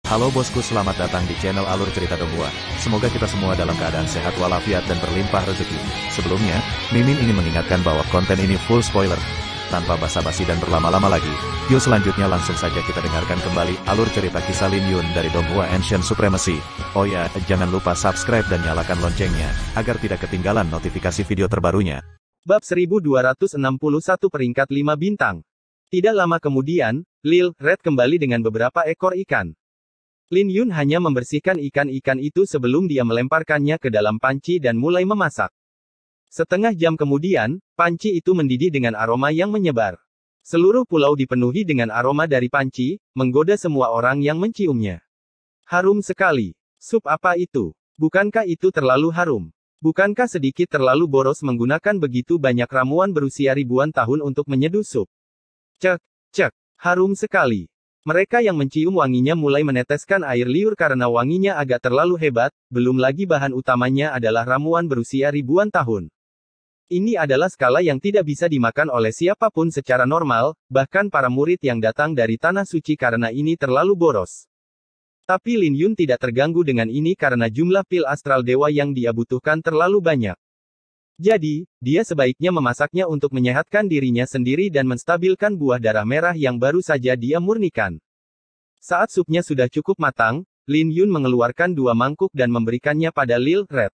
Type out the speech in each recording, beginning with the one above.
Halo bosku, selamat datang di channel Alur Cerita Donghua. Semoga kita semua dalam keadaan sehat walafiat dan berlimpah rezeki. Sebelumnya, Mimin ingin mengingatkan bahwa konten ini full spoiler. Tanpa basa-basi dan berlama-lama lagi, yuk selanjutnya langsung saja kita dengarkan kembali alur cerita kisah Lin Yun dari Donghua Ancient Supremacy. Oh ya, jangan lupa subscribe dan nyalakan loncengnya, agar tidak ketinggalan notifikasi video terbarunya. Bab 1261 peringkat 5 bintang. Tidak lama kemudian, Lil Red kembali dengan beberapa ekor ikan. Lin Yun hanya membersihkan ikan-ikan itu sebelum dia melemparkannya ke dalam panci dan mulai memasak. Setengah jam kemudian, panci itu mendidih dengan aroma yang menyebar. Seluruh pulau dipenuhi dengan aroma dari panci, menggoda semua orang yang menciumnya. Harum sekali. Sup apa itu? Bukankah itu terlalu harum? Bukankah sedikit terlalu boros menggunakan begitu banyak ramuan berusia ribuan tahun untuk menyeduh sup? Cek, cek, harum sekali. Mereka yang mencium wanginya mulai meneteskan air liur karena wanginya agak terlalu hebat, belum lagi bahan utamanya adalah ramuan berusia ribuan tahun. Ini adalah skala yang tidak bisa dimakan oleh siapapun secara normal, bahkan para murid yang datang dari Tanah Suci karena ini terlalu boros. Tapi Lin Yun tidak terganggu dengan ini karena jumlah pil astral dewa yang dia butuhkan terlalu banyak. Jadi, dia sebaiknya memasaknya untuk menyehatkan dirinya sendiri dan menstabilkan buah darah merah yang baru saja dia murnikan. Saat supnya sudah cukup matang, Lin Yun mengeluarkan 2 mangkuk dan memberikannya pada Lil Red.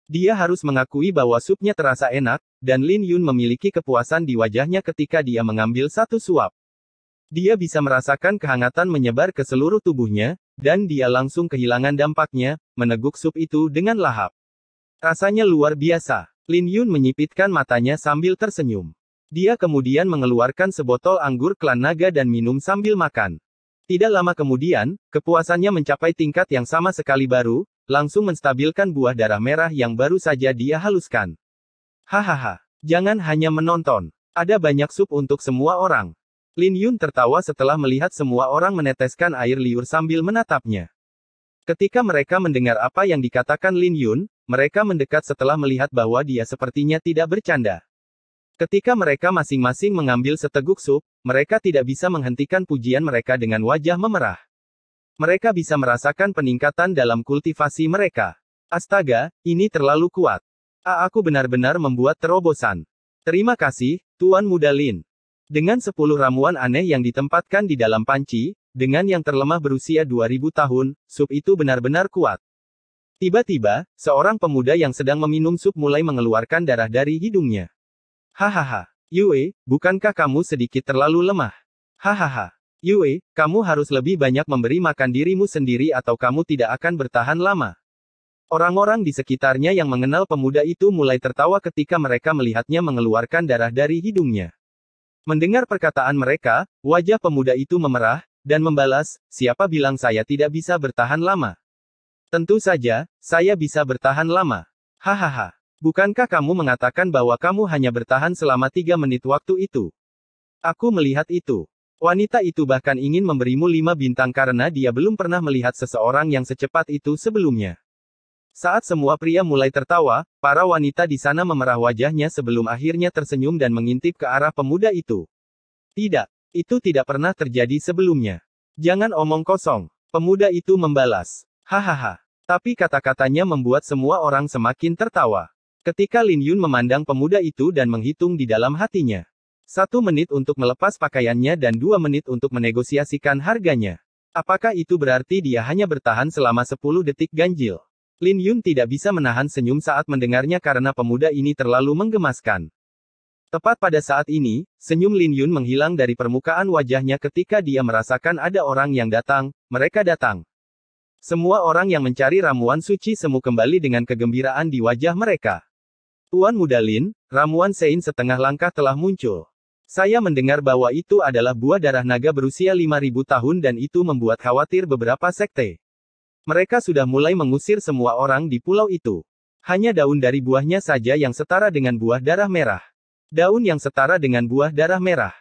Dia harus mengakui bahwa supnya terasa enak, dan Lin Yun memiliki kepuasan di wajahnya ketika dia mengambil satu suap. Dia bisa merasakan kehangatan menyebar ke seluruh tubuhnya, dan dia langsung kehilangan dampaknya, meneguk sup itu dengan lahap. Rasanya luar biasa. Lin Yun menyipitkan matanya sambil tersenyum. Dia kemudian mengeluarkan sebotol anggur klan naga dan minum sambil makan. Tidak lama kemudian, kepuasannya mencapai tingkat yang sama sekali baru, langsung menstabilkan buah darah merah yang baru saja dia haluskan. Hahaha, jangan hanya menonton. Ada banyak sup untuk semua orang. Lin Yun tertawa setelah melihat semua orang meneteskan air liur sambil menatapnya. Ketika mereka mendengar apa yang dikatakan Lin Yun, mereka mendekat setelah melihat bahwa dia sepertinya tidak bercanda. Ketika mereka masing-masing mengambil seteguk sup, mereka tidak bisa menghentikan pujian mereka dengan wajah memerah. Mereka bisa merasakan peningkatan dalam kultivasi mereka. Astaga, ini terlalu kuat. Aku benar-benar membuat terobosan. Terima kasih, Tuan Muda Lin. Dengan 10 ramuan aneh yang ditempatkan di dalam panci, dengan yang terlemah berusia 2000 tahun, sup itu benar-benar kuat. Tiba-tiba, seorang pemuda yang sedang meminum sup mulai mengeluarkan darah dari hidungnya. Hahaha, Yue, bukankah kamu sedikit terlalu lemah? Hahaha. Yue, kamu harus lebih banyak memberi makan dirimu sendiri atau kamu tidak akan bertahan lama. Orang-orang di sekitarnya yang mengenal pemuda itu mulai tertawa ketika mereka melihatnya mengeluarkan darah dari hidungnya. Mendengar perkataan mereka, wajah pemuda itu memerah, dan membalas, siapa bilang saya tidak bisa bertahan lama? Tentu saja, saya bisa bertahan lama. Hahaha, bukankah kamu mengatakan bahwa kamu hanya bertahan selama 3 menit waktu itu? Aku melihat itu. Wanita itu bahkan ingin memberimu 5 bintang karena dia belum pernah melihat seseorang yang secepat itu sebelumnya. Saat semua pria mulai tertawa, para wanita di sana memerah wajahnya sebelum akhirnya tersenyum dan mengintip ke arah pemuda itu. Tidak, itu tidak pernah terjadi sebelumnya. Jangan omong kosong, pemuda itu membalas. Hahaha, tapi kata-katanya membuat semua orang semakin tertawa. Ketika Lin Yun memandang pemuda itu dan menghitung di dalam hatinya. 1 menit untuk melepas pakaiannya dan 2 menit untuk menegosiasikan harganya. Apakah itu berarti dia hanya bertahan selama 10 detik ganjil? Lin Yun tidak bisa menahan senyum saat mendengarnya karena pemuda ini terlalu menggemaskan. Tepat pada saat ini, senyum Lin Yun menghilang dari permukaan wajahnya ketika dia merasakan ada orang yang datang, mereka datang. Semua orang yang mencari ramuan suci semu kembali dengan kegembiraan di wajah mereka. Tuan Muda Lin, ramuan Sein setengah langkah telah muncul. Saya mendengar bahwa itu adalah buah darah naga berusia 5000 tahun dan itu membuat khawatir beberapa sekte. Mereka sudah mulai mengusir semua orang di pulau itu. Hanya daun dari buahnya saja yang setara dengan buah darah merah. Daun yang setara dengan buah darah merah.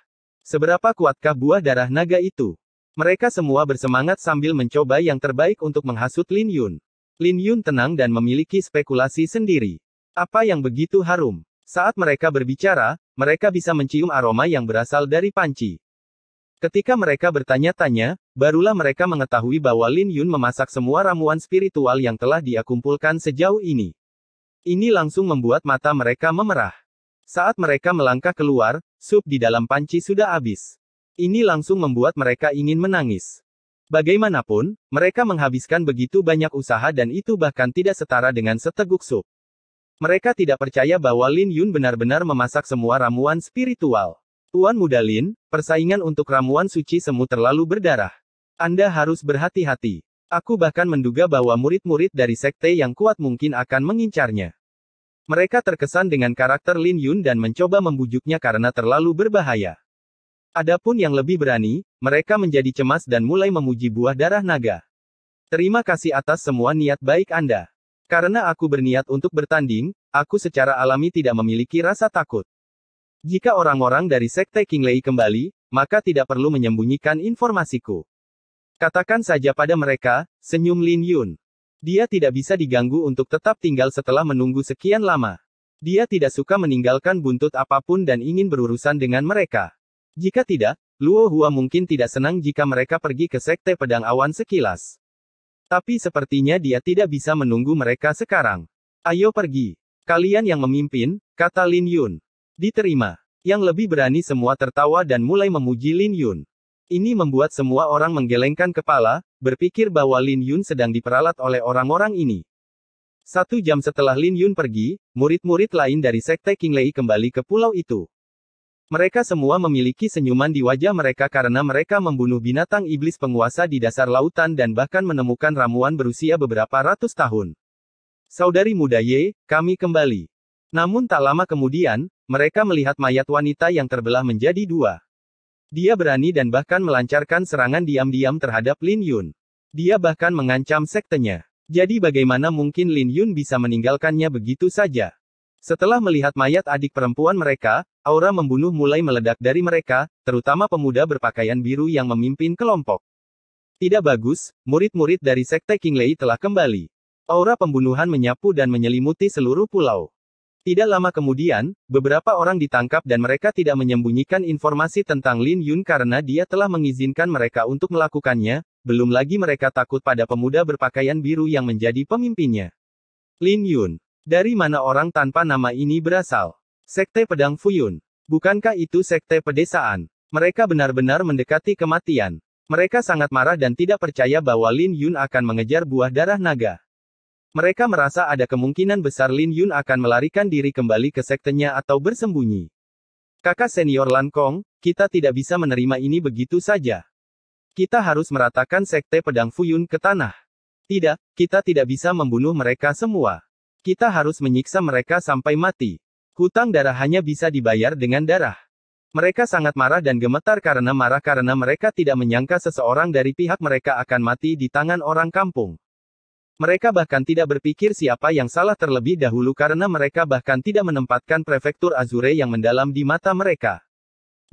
Seberapa kuatkah buah darah naga itu? Mereka semua bersemangat sambil mencoba yang terbaik untuk menghasut Lin Yun. Lin Yun tenang dan memiliki spekulasi sendiri. Apa yang begitu harum? Saat mereka berbicara, mereka bisa mencium aroma yang berasal dari panci. Ketika mereka bertanya-tanya, barulah mereka mengetahui bahwa Lin Yun memasak semua ramuan spiritual yang telah dia kumpulkan sejauh ini. Ini langsung membuat mata mereka memerah. Saat mereka melangkah keluar, sup di dalam panci sudah habis. Ini langsung membuat mereka ingin menangis. Bagaimanapun, mereka menghabiskan begitu banyak usaha dan itu bahkan tidak setara dengan seteguk sup. Mereka tidak percaya bahwa Lin Yun benar-benar memasak semua ramuan spiritual. Tuan Muda Lin, persaingan untuk ramuan suci semu terlalu berdarah. Anda harus berhati-hati. Aku bahkan menduga bahwa murid-murid dari sekte yang kuat mungkin akan mengincarnya. Mereka terkesan dengan karakter Lin Yun dan mencoba membujuknya karena terlalu berbahaya. Adapun yang lebih berani, mereka menjadi cemas dan mulai memuji buah darah naga. Terima kasih atas semua niat baik Anda. Karena aku berniat untuk bertanding, aku secara alami tidak memiliki rasa takut. Jika orang-orang dari Sekte King Lei kembali, maka tidak perlu menyembunyikan informasiku. Katakan saja pada mereka, senyum Lin Yun. Dia tidak bisa diganggu untuk tetap tinggal setelah menunggu sekian lama. Dia tidak suka meninggalkan buntut apapun dan ingin berurusan dengan mereka. Jika tidak, Luo Hua mungkin tidak senang jika mereka pergi ke Sekte Pedang Awan sekilas. Tapi sepertinya dia tidak bisa menunggu mereka sekarang. Ayo pergi. Kalian yang memimpin, kata Lin Yun. Diterima. Yang lebih berani semua tertawa dan mulai memuji Lin Yun. Ini membuat semua orang menggelengkan kepala, berpikir bahwa Lin Yun sedang diperalat oleh orang-orang ini. 1 jam setelah Lin Yun pergi, murid-murid lain dari Sekte King Lei kembali ke pulau itu. Mereka semua memiliki senyuman di wajah mereka karena mereka membunuh binatang iblis penguasa di dasar lautan dan bahkan menemukan ramuan berusia beberapa ratus tahun. Saudari muda Ye, kami kembali. Namun tak lama kemudian, mereka melihat mayat wanita yang terbelah menjadi 2. Dia berani dan bahkan melancarkan serangan diam-diam terhadap Lin Yun. Dia bahkan mengancam sektenya. Jadi bagaimana mungkin Lin Yun bisa meninggalkannya begitu saja? Setelah melihat mayat adik perempuan mereka, aura membunuh mulai meledak dari mereka, terutama pemuda berpakaian biru yang memimpin kelompok. Tidak bagus, murid-murid dari Sekte King Lei telah kembali. Aura pembunuhan menyapu dan menyelimuti seluruh pulau. Tidak lama kemudian, beberapa orang ditangkap dan mereka tidak menyembunyikan informasi tentang Lin Yun karena dia telah mengizinkan mereka untuk melakukannya, belum lagi mereka takut pada pemuda berpakaian biru yang menjadi pemimpinnya. Lin Yun. Dari mana orang tanpa nama ini berasal? Sekte Pedang Fuyun. Bukankah itu sekte pedesaan? Mereka benar-benar mendekati kematian. Mereka sangat marah dan tidak percaya bahwa Lin Yun akan mengejar buah darah naga. Mereka merasa ada kemungkinan besar Lin Yun akan melarikan diri kembali ke sektenya atau bersembunyi. Kakak senior Lan Kong, kita tidak bisa menerima ini begitu saja. Kita harus meratakan Sekte Pedang Fuyun ke tanah. Tidak, kita tidak bisa membunuh mereka semua. Kita harus menyiksa mereka sampai mati. Hutang darah hanya bisa dibayar dengan darah. Mereka sangat marah dan gemetar karena mereka tidak menyangka seseorang dari pihak mereka akan mati di tangan orang kampung. Mereka bahkan tidak berpikir siapa yang salah terlebih dahulu karena mereka bahkan tidak menempatkan prefektur Azure yang mendalam di mata mereka.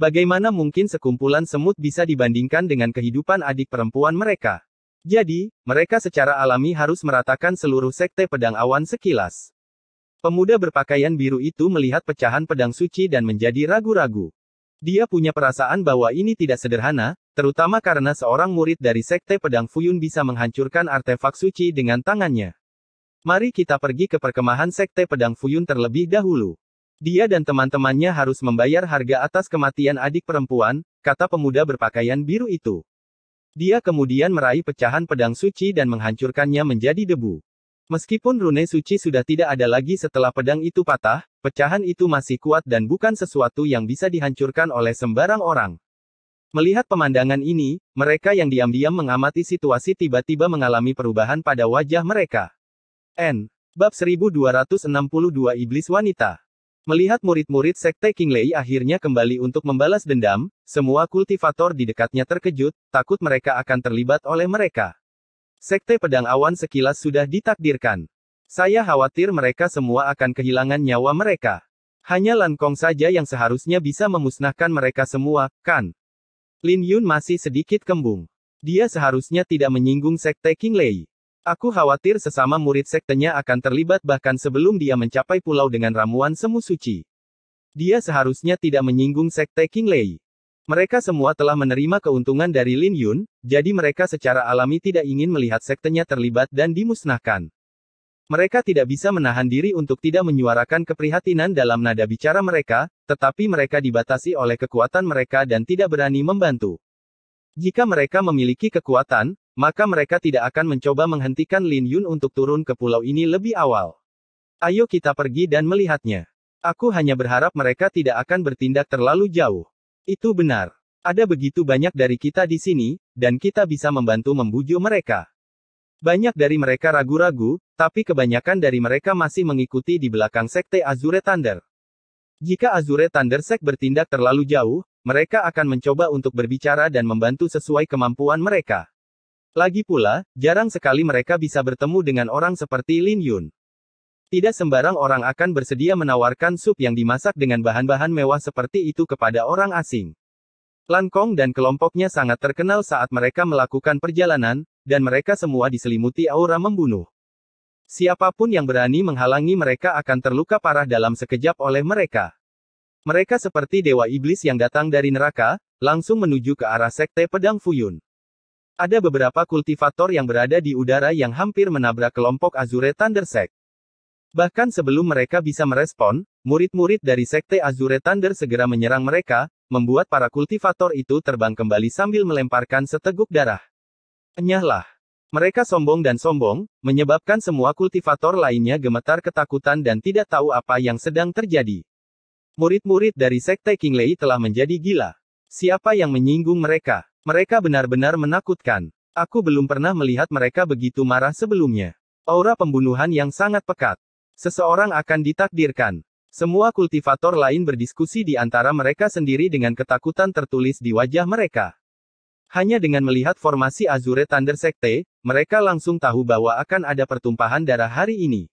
Bagaimana mungkin sekumpulan semut bisa dibandingkan dengan kehidupan adik perempuan mereka? Jadi, mereka secara alami harus meratakan seluruh sekte pedang awan sekilas. Pemuda berpakaian biru itu melihat pecahan pedang suci dan menjadi ragu-ragu. Dia punya perasaan bahwa ini tidak sederhana, terutama karena seorang murid dari Sekte Pedang Fuyun bisa menghancurkan artefak suci dengan tangannya. Mari kita pergi ke perkemahan Sekte Pedang Fuyun terlebih dahulu. Dia dan teman-temannya harus membayar harga atas kematian adik perempuan, kata pemuda berpakaian biru itu. Dia kemudian meraih pecahan pedang suci dan menghancurkannya menjadi debu. Meskipun rune suci sudah tidak ada lagi setelah pedang itu patah, pecahan itu masih kuat dan bukan sesuatu yang bisa dihancurkan oleh sembarang orang. Melihat pemandangan ini, mereka yang diam-diam mengamati situasi tiba-tiba mengalami perubahan pada wajah mereka. Bab 1262 Iblis Wanita. Melihat murid-murid Sekte King Lei akhirnya kembali untuk membalas dendam, semua kultivator di dekatnya terkejut, takut mereka akan terlibat oleh mereka. Sekte Pedang Awan sekilas sudah ditakdirkan. Saya khawatir mereka semua akan kehilangan nyawa mereka. Hanya Lan Kong saja yang seharusnya bisa memusnahkan mereka semua, kan? Lin Yun masih sedikit kembung. Dia seharusnya tidak menyinggung Sekte King Lei. Aku khawatir sesama murid sektenya akan terlibat bahkan sebelum dia mencapai pulau dengan ramuan semu suci. Dia seharusnya tidak menyinggung Sekte King Lei. Mereka semua telah menerima keuntungan dari Lin Yun, jadi mereka secara alami tidak ingin melihat sektenya terlibat dan dimusnahkan. Mereka tidak bisa menahan diri untuk tidak menyuarakan keprihatinan dalam nada bicara mereka, tetapi mereka dibatasi oleh kekuatan mereka dan tidak berani membantu. Jika mereka memiliki kekuatan, maka mereka tidak akan mencoba menghentikan Lin Yun untuk turun ke pulau ini lebih awal. Ayo kita pergi dan melihatnya. Aku hanya berharap mereka tidak akan bertindak terlalu jauh. Itu benar. Ada begitu banyak dari kita di sini, dan kita bisa membantu membujuk mereka. Banyak dari mereka ragu-ragu, tapi kebanyakan dari mereka masih mengikuti di belakang sekte Azure Thunder. Jika Azure Thunder Sect bertindak terlalu jauh, mereka akan mencoba untuk berbicara dan membantu sesuai kemampuan mereka. Lagi pula, jarang sekali mereka bisa bertemu dengan orang seperti Lin Yun. Tidak sembarang orang akan bersedia menawarkan sup yang dimasak dengan bahan-bahan mewah seperti itu kepada orang asing. Lan Kong dan kelompoknya sangat terkenal saat mereka melakukan perjalanan, dan mereka semua diselimuti aura membunuh. Siapapun yang berani menghalangi mereka akan terluka parah dalam sekejap oleh mereka. Mereka seperti dewa iblis yang datang dari neraka, langsung menuju ke arah sekte pedang Fuyun. Ada beberapa kultivator yang berada di udara yang hampir menabrak kelompok Azure Thunder Sect. Bahkan sebelum mereka bisa merespon, murid-murid dari sekte Azure Thunder segera menyerang mereka, membuat para kultivator itu terbang kembali sambil melemparkan seteguk darah. Enyahlah. Mereka sombong dan sombong, menyebabkan semua kultivator lainnya gemetar ketakutan dan tidak tahu apa yang sedang terjadi. Murid-murid dari sekte Qinglei telah menjadi gila. Siapa yang menyinggung mereka? Mereka benar-benar menakutkan. Aku belum pernah melihat mereka begitu marah sebelumnya. Aura pembunuhan yang sangat pekat. Seseorang akan ditakdirkan. Semua kultivator lain berdiskusi di antara mereka sendiri dengan ketakutan tertulis di wajah mereka. Hanya dengan melihat formasi Azure Thunder Sekte, mereka langsung tahu bahwa akan ada pertumpahan darah hari ini.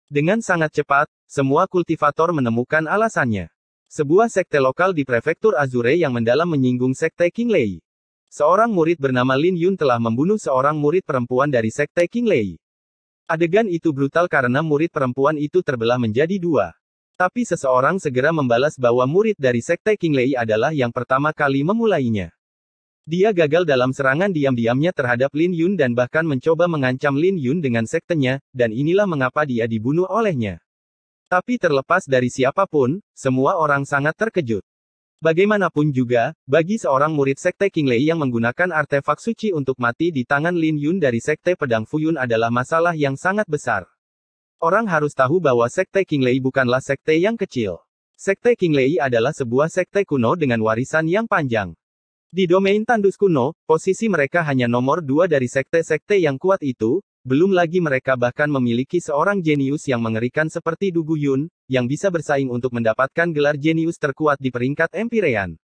Dengan sangat cepat, semua kultivator menemukan alasannya. Sebuah sekte lokal di prefektur Azure yang mendalam menyinggung sekte Qinglei. Seorang murid bernama Lin Yun telah membunuh seorang murid perempuan dari sekte Qinglei. Adegan itu brutal karena murid perempuan itu terbelah menjadi dua. Tapi seseorang segera membalas bahwa murid dari sekte Qinglei adalah yang pertama kali memulainya. Dia gagal dalam serangan diam-diamnya terhadap Lin Yun dan bahkan mencoba mengancam Lin Yun dengan sektenya, dan inilah mengapa dia dibunuh olehnya. Tapi terlepas dari siapapun, semua orang sangat terkejut. Bagaimanapun juga, bagi seorang murid sekte Qinglei yang menggunakan artefak suci untuk mati di tangan Lin Yun dari sekte pedang Fuyun adalah masalah yang sangat besar. Orang harus tahu bahwa sekte Qinglei bukanlah sekte yang kecil. Sekte Qinglei adalah sebuah sekte kuno dengan warisan yang panjang. Di domain tandus kuno, posisi mereka hanya nomor 2 dari sekte-sekte yang kuat itu, belum lagi mereka bahkan memiliki seorang jenius yang mengerikan seperti Du Guyun, yang bisa bersaing untuk mendapatkan gelar jenius terkuat di peringkat Empyrean.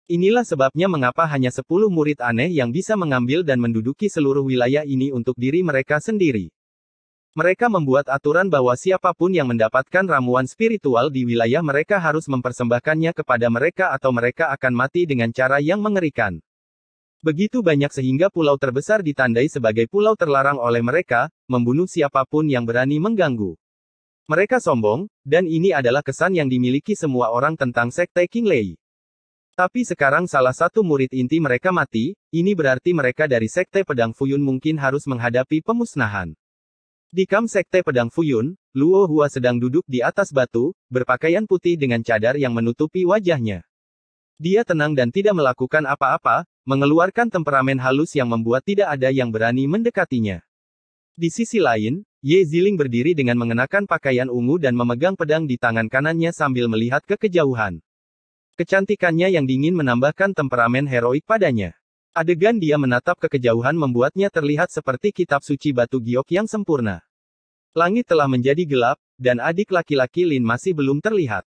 Inilah sebabnya mengapa hanya 10 murid aneh yang bisa mengambil dan menduduki seluruh wilayah ini untuk diri mereka sendiri. Mereka membuat aturan bahwa siapapun yang mendapatkan ramuan spiritual di wilayah mereka harus mempersembahkannya kepada mereka atau mereka akan mati dengan cara yang mengerikan. Begitu banyak sehingga pulau terbesar ditandai sebagai pulau terlarang oleh mereka, membunuh siapapun yang berani mengganggu. Mereka sombong, dan ini adalah kesan yang dimiliki semua orang tentang sekte Qinglei. Tapi sekarang salah satu murid inti mereka mati, ini berarti mereka dari sekte pedang Fuyun mungkin harus menghadapi pemusnahan. Di kamp sekte pedang Fuyun, Luo Hua sedang duduk di atas batu, berpakaian putih dengan cadar yang menutupi wajahnya. Dia tenang dan tidak melakukan apa-apa, mengeluarkan temperamen halus yang membuat tidak ada yang berani mendekatinya. Di sisi lain, Ye Ziling berdiri dengan mengenakan pakaian ungu dan memegang pedang di tangan kanannya sambil melihat ke kejauhan. Kecantikannya yang dingin menambahkan temperamen heroik padanya. Adegan dia menatap ke kejauhan membuatnya terlihat seperti kitab suci batu giok yang sempurna. Langit telah menjadi gelap, dan adik laki-laki Lin masih belum terlihat.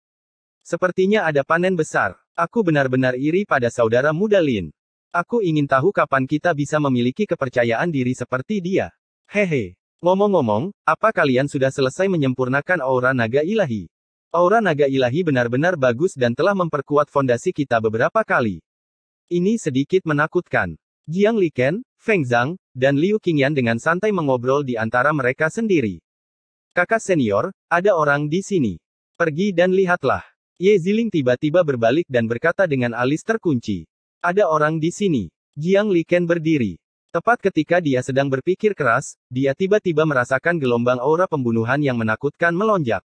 Sepertinya ada panen besar. Aku benar-benar iri pada saudara muda Lin. Aku ingin tahu kapan kita bisa memiliki kepercayaan diri seperti dia. Hehe. Ngomong-ngomong, apa kalian sudah selesai menyempurnakan aura naga ilahi? Aura naga ilahi benar-benar bagus dan telah memperkuat fondasi kita beberapa kali. Ini sedikit menakutkan. Jiang Liken, Feng Zhang, dan Liu Qingyan dengan santai mengobrol di antara mereka sendiri. Kakak senior, ada orang di sini. Pergi dan lihatlah. Ye Ziling tiba-tiba berbalik dan berkata dengan alis terkunci. Ada orang di sini. Jiang Liken berdiri. Tepat ketika dia sedang berpikir keras, dia tiba-tiba merasakan gelombang aura pembunuhan yang menakutkan melonjak.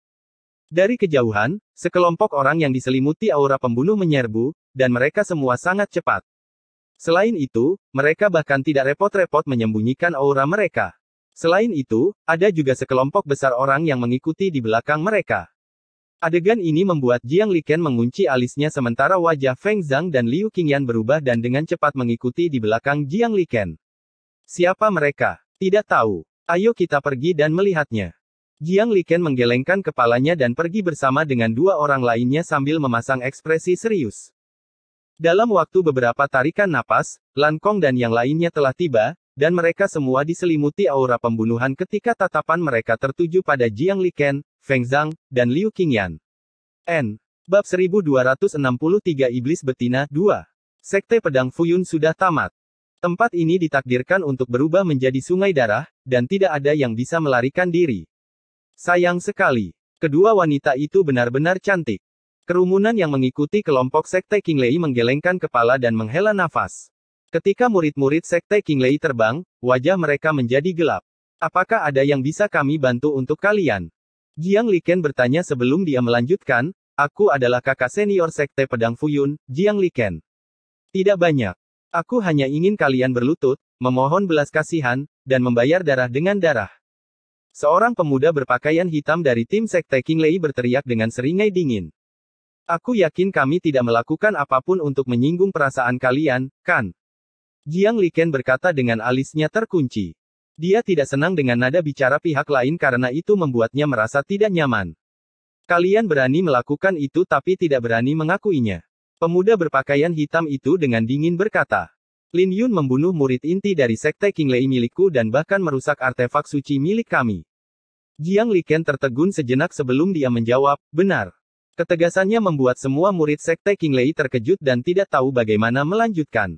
Dari kejauhan, sekelompok orang yang diselimuti aura pembunuh menyerbu, dan mereka semua sangat cepat. Selain itu, mereka bahkan tidak repot-repot menyembunyikan aura mereka. Selain itu, ada juga sekelompok besar orang yang mengikuti di belakang mereka. Adegan ini membuat Jiang Liken mengunci alisnya sementara wajah Feng Zhang dan Liu Qingyan berubah dan dengan cepat mengikuti di belakang Jiang Liken. Siapa mereka? Tidak tahu. Ayo kita pergi dan melihatnya. Jiang Liken menggelengkan kepalanya dan pergi bersama dengan dua orang lainnya sambil memasang ekspresi serius. Dalam waktu beberapa tarikan napas, Lan Kong dan yang lainnya telah tiba, dan mereka semua diselimuti aura pembunuhan ketika tatapan mereka tertuju pada Jiang Liken, Feng Zhang, dan Liu Qingyan. Bab 1263 Iblis Betina 2. Sekte Pedang Fuyun sudah tamat. Tempat ini ditakdirkan untuk berubah menjadi sungai darah, dan tidak ada yang bisa melarikan diri. Sayang sekali. Kedua wanita itu benar-benar cantik. Kerumunan yang mengikuti kelompok Sekte Qinglei menggelengkan kepala dan menghela nafas. Ketika murid-murid Sekte Qinglei terbang, wajah mereka menjadi gelap. Apakah ada yang bisa kami bantu untuk kalian? Jiang Liken bertanya sebelum dia melanjutkan, aku adalah kakak senior Sekte Pedang Fuyun, Jiang Liken. Tidak banyak. Aku hanya ingin kalian berlutut, memohon belas kasihan, dan membayar darah dengan darah. Seorang pemuda berpakaian hitam dari tim Sekte Qinglei berteriak dengan seringai dingin. Aku yakin kami tidak melakukan apapun untuk menyinggung perasaan kalian, kan? Jiang Liken berkata dengan alisnya terkunci. Dia tidak senang dengan nada bicara pihak lain karena itu membuatnya merasa tidak nyaman. Kalian berani melakukan itu tapi tidak berani mengakuinya. Pemuda berpakaian hitam itu dengan dingin berkata. Lin Yun membunuh murid inti dari Sekte Qinglei milikku dan bahkan merusak artefak suci milik kami. Jiang Liken tertegun sejenak sebelum dia menjawab, benar. Ketegasannya membuat semua murid Sekte Qinglei terkejut dan tidak tahu bagaimana melanjutkan.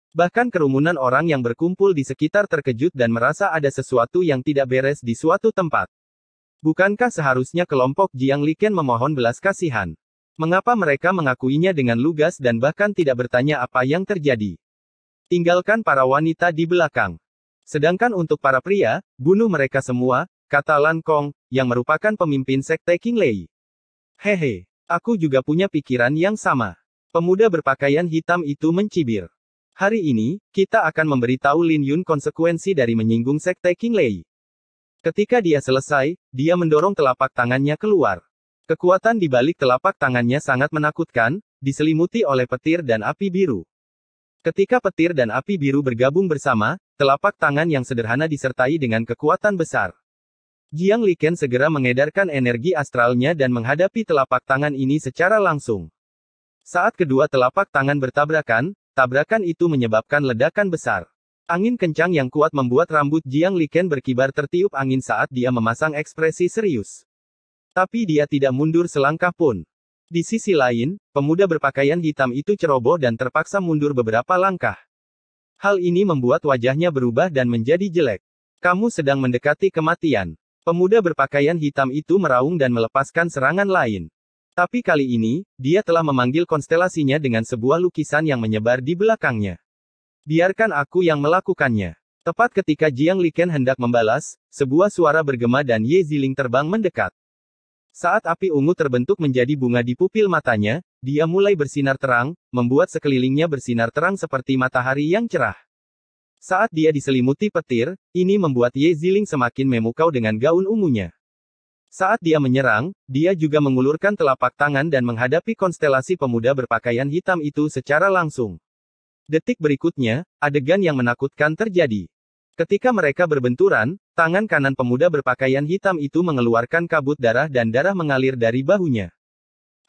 Bahkan kerumunan orang yang berkumpul di sekitar terkejut dan merasa ada sesuatu yang tidak beres di suatu tempat. Bukankah seharusnya kelompok Jiang Liken memohon belas kasihan? Mengapa mereka mengakuinya dengan lugas dan bahkan tidak bertanya apa yang terjadi? Tinggalkan para wanita di belakang. Sedangkan untuk para pria, bunuh mereka semua, kata Lan Kong, yang merupakan pemimpin Sekte Qinglei. Hehe, aku juga punya pikiran yang sama. Pemuda berpakaian hitam itu mencibir. Hari ini, kita akan memberitahu Lin Yun konsekuensi dari menyinggung Sekte Qinglei. Ketika dia selesai, dia mendorong telapak tangannya keluar. Kekuatan di balik telapak tangannya sangat menakutkan, diselimuti oleh petir dan api biru. Ketika petir dan api biru bergabung bersama, telapak tangan yang sederhana disertai dengan kekuatan besar. Jiang Liken segera mengedarkan energi astralnya dan menghadapi telapak tangan ini secara langsung. Saat kedua telapak tangan bertabrakan, tabrakan itu menyebabkan ledakan besar. Angin kencang yang kuat membuat rambut Jiang Liken berkibar tertiup angin saat dia memasang ekspresi serius. Tapi dia tidak mundur selangkah pun. Di sisi lain, pemuda berpakaian hitam itu ceroboh dan terpaksa mundur beberapa langkah. Hal ini membuat wajahnya berubah dan menjadi jelek. Kamu sedang mendekati kematian. Pemuda berpakaian hitam itu meraung dan melepaskan serangan lain. Tapi kali ini, dia telah memanggil konstelasinya dengan sebuah lukisan yang menyebar di belakangnya. Biarkan aku yang melakukannya. Tepat ketika Jiang Liken hendak membalas, sebuah suara bergema dan Ye Ziling terbang mendekat. Saat api ungu terbentuk menjadi bunga di pupil matanya, dia mulai bersinar terang, membuat sekelilingnya bersinar terang seperti matahari yang cerah. Saat dia diselimuti petir, ini membuat Ye Ziling semakin memukau dengan gaun ungunya. Saat dia menyerang, dia juga mengulurkan telapak tangan dan menghadapi konstelasi pemuda berpakaian hitam itu secara langsung. Detik berikutnya, adegan yang menakutkan terjadi. Ketika mereka berbenturan, tangan kanan pemuda berpakaian hitam itu mengeluarkan kabut darah dan darah mengalir dari bahunya.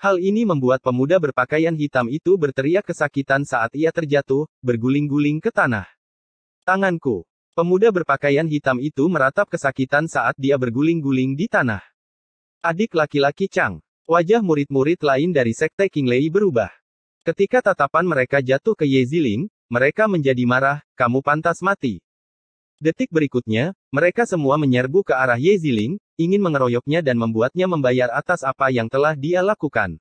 Hal ini membuat pemuda berpakaian hitam itu berteriak kesakitan saat ia terjatuh, berguling-guling ke tanah. Tanganku. Pemuda berpakaian hitam itu meratap kesakitan saat dia berguling-guling di tanah. Adik laki-laki Chang. Wajah murid-murid lain dari Sekte Qinglei berubah. Ketika tatapan mereka jatuh ke Ye Ziling, mereka menjadi marah, kamu pantas mati. Detik berikutnya, mereka semua menyerbu ke arah Ye Ziling, ingin mengeroyoknya dan membuatnya membayar atas apa yang telah dia lakukan.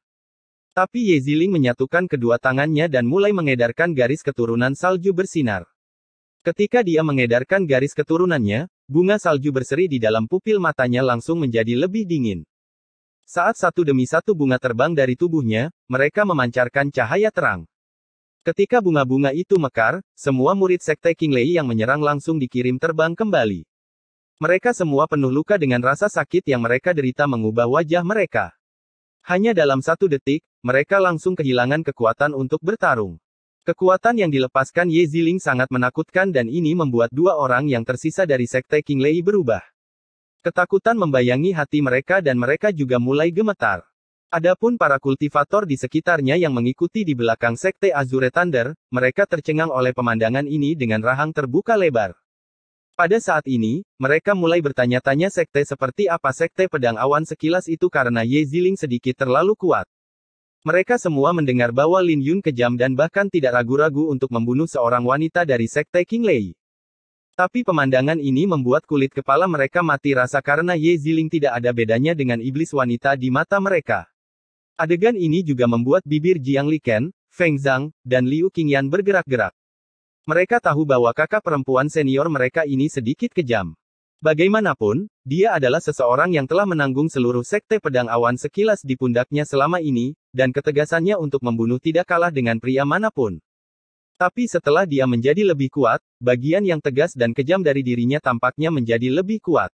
Tapi Ye Ziling menyatukan kedua tangannya dan mulai mengedarkan garis keturunan salju bersinar. Ketika dia mengedarkan garis keturunannya, bunga salju berseri di dalam pupil matanya langsung menjadi lebih dingin. Saat satu demi satu bunga terbang dari tubuhnya, mereka memancarkan cahaya terang. Ketika bunga-bunga itu mekar, semua murid sekte King Lei yang menyerang langsung dikirim terbang kembali. Mereka semua penuh luka dengan rasa sakit yang mereka derita mengubah wajah mereka. Hanya dalam 1 detik, mereka langsung kehilangan kekuatan untuk bertarung. Kekuatan yang dilepaskan Ye Ziling sangat menakutkan dan ini membuat 2 orang yang tersisa dari sekte King Lei berubah. Ketakutan membayangi hati mereka dan mereka juga mulai gemetar. Adapun para kultivator di sekitarnya yang mengikuti di belakang sekte Azure Thunder, mereka tercengang oleh pemandangan ini dengan rahang terbuka lebar. Pada saat ini, mereka mulai bertanya-tanya sekte seperti apa sekte pedang awan sekilas itu karena Ye Ziling sedikit terlalu kuat. Mereka semua mendengar bahwa Lin Yun kejam dan bahkan tidak ragu-ragu untuk membunuh seorang wanita dari sekte King Lei. Tapi pemandangan ini membuat kulit kepala mereka mati rasa karena Ye Ziling tidak ada bedanya dengan iblis wanita di mata mereka. Adegan ini juga membuat bibir Jiang Liken, Feng Zhang, dan Liu Qingyan bergerak-gerak. Mereka tahu bahwa kakak perempuan senior mereka ini sedikit kejam. Bagaimanapun, dia adalah seseorang yang telah menanggung seluruh sekte pedang awan sekilas di pundaknya selama ini, dan ketegasannya untuk membunuh tidak kalah dengan pria manapun. Tapi setelah dia menjadi lebih kuat, bagian yang tegas dan kejam dari dirinya tampaknya menjadi lebih kuat.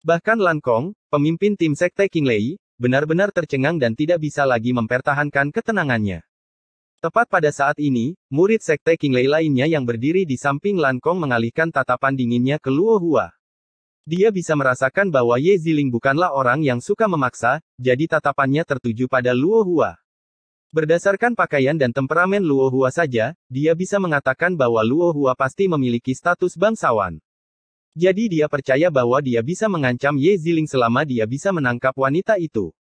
Bahkan Lan Kong, pemimpin tim sekte King Lei, benar-benar tercengang dan tidak bisa lagi mempertahankan ketenangannya. Tepat pada saat ini, murid sekte King Lei lainnya yang berdiri di samping Lan Kong mengalihkan tatapan dinginnya ke Luo Hua. Dia bisa merasakan bahwa Ye Ziling bukanlah orang yang suka memaksa, jadi tatapannya tertuju pada Luo Hua. Berdasarkan pakaian dan temperamen Luo Hua saja, dia bisa mengatakan bahwa Luo Hua pasti memiliki status bangsawan. Jadi dia percaya bahwa dia bisa mengancam Ye Ziling selama dia bisa menangkap wanita itu.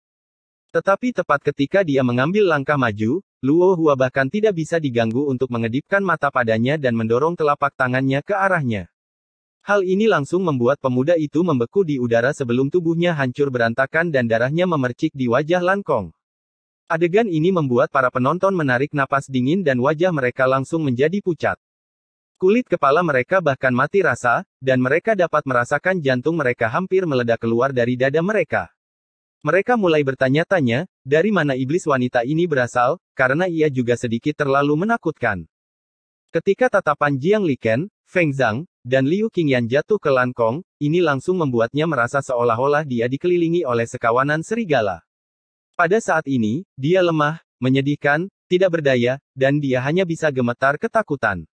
Tetapi tepat ketika dia mengambil langkah maju, Luo Hua bahkan tidak bisa diganggu untuk mengedipkan mata padanya dan mendorong telapak tangannya ke arahnya. Hal ini langsung membuat pemuda itu membeku di udara sebelum tubuhnya hancur berantakan dan darahnya memercik di wajah Lan Kong. Adegan ini membuat para penonton menarik napas dingin dan wajah mereka langsung menjadi pucat. Kulit kepala mereka bahkan mati rasa, dan mereka dapat merasakan jantung mereka hampir meledak keluar dari dada mereka. Mereka mulai bertanya-tanya, dari mana iblis wanita ini berasal, karena ia juga sedikit terlalu menakutkan. Ketika tatapan Jiang Liken, Feng Zhang, dan Liu Qingyan jatuh ke Lan Kong, ini langsung membuatnya merasa seolah-olah dia dikelilingi oleh sekawanan serigala. Pada saat ini, dia lemah, menyedihkan, tidak berdaya, dan dia hanya bisa gemetar ketakutan.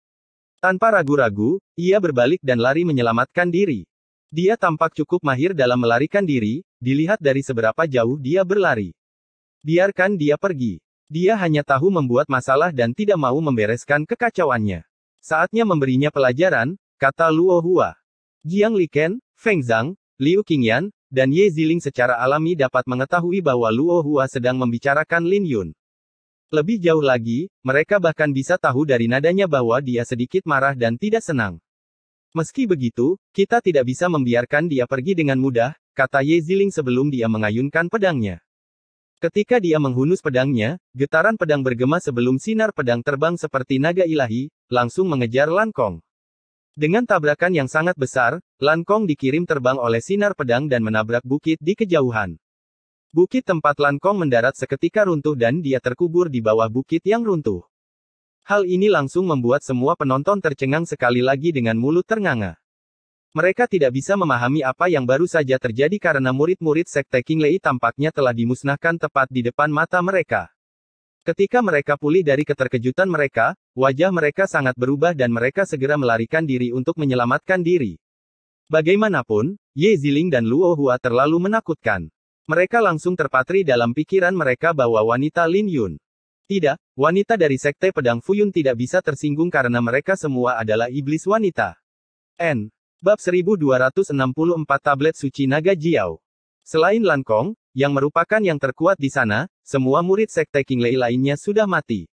Tanpa ragu-ragu, ia berbalik dan lari menyelamatkan diri. Dia tampak cukup mahir dalam melarikan diri, dilihat dari seberapa jauh dia berlari. Biarkan dia pergi. Dia hanya tahu membuat masalah dan tidak mau membereskan kekacauannya. Saatnya memberinya pelajaran, kata Luo Hua. Jiang Liken, Feng Zhang, Liu Qingyan, dan Ye Ziling secara alami dapat mengetahui bahwa Luo Hua sedang membicarakan Lin Yun. Lebih jauh lagi, mereka bahkan bisa tahu dari nadanya bahwa dia sedikit marah dan tidak senang. Meski begitu, kita tidak bisa membiarkan dia pergi dengan mudah, kata Ye Ziling sebelum dia mengayunkan pedangnya. Ketika dia menghunus pedangnya, getaran pedang bergema sebelum sinar pedang terbang seperti naga ilahi, langsung mengejar Lan Kong. Dengan tabrakan yang sangat besar, Lan Kong dikirim terbang oleh sinar pedang dan menabrak bukit di kejauhan. Bukit tempat Lan Kong mendarat seketika runtuh dan dia terkubur di bawah bukit yang runtuh. Hal ini langsung membuat semua penonton tercengang sekali lagi dengan mulut ternganga. Mereka tidak bisa memahami apa yang baru saja terjadi karena murid-murid sekte King Lei tampaknya telah dimusnahkan tepat di depan mata mereka. Ketika mereka pulih dari keterkejutan mereka, wajah mereka sangat berubah dan mereka segera melarikan diri untuk menyelamatkan diri. Bagaimanapun, Ye Ziling dan Luo Hua terlalu menakutkan. Mereka langsung terpatri dalam pikiran mereka bahwa wanita Lin Yun. Tidak, wanita dari sekte pedang Fuyun tidak bisa tersinggung karena mereka semua adalah iblis wanita. N. Bab 1264 Tablet Suci Naga Jiao. Selain Lan Kong, yang merupakan yang terkuat di sana, semua murid sekte King Lei lainnya sudah mati.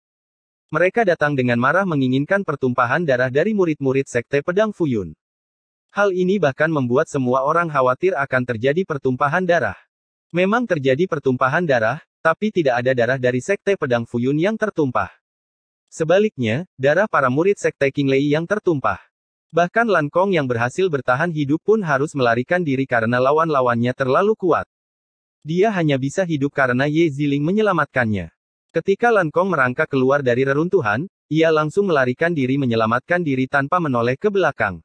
Mereka datang dengan marah menginginkan pertumpahan darah dari murid-murid sekte pedang Fuyun. Hal ini bahkan membuat semua orang khawatir akan terjadi pertumpahan darah. Memang terjadi pertumpahan darah, tapi tidak ada darah dari Sekte Pedang Fuyun yang tertumpah. Sebaliknya, darah para murid Sekte King Lei yang tertumpah. Bahkan Lan Kong yang berhasil bertahan hidup pun harus melarikan diri karena lawan-lawannya terlalu kuat. Dia hanya bisa hidup karena Ye Ziling menyelamatkannya. Ketika Lan Kong merangkak keluar dari reruntuhan, ia langsung melarikan diri menyelamatkan diri tanpa menoleh ke belakang.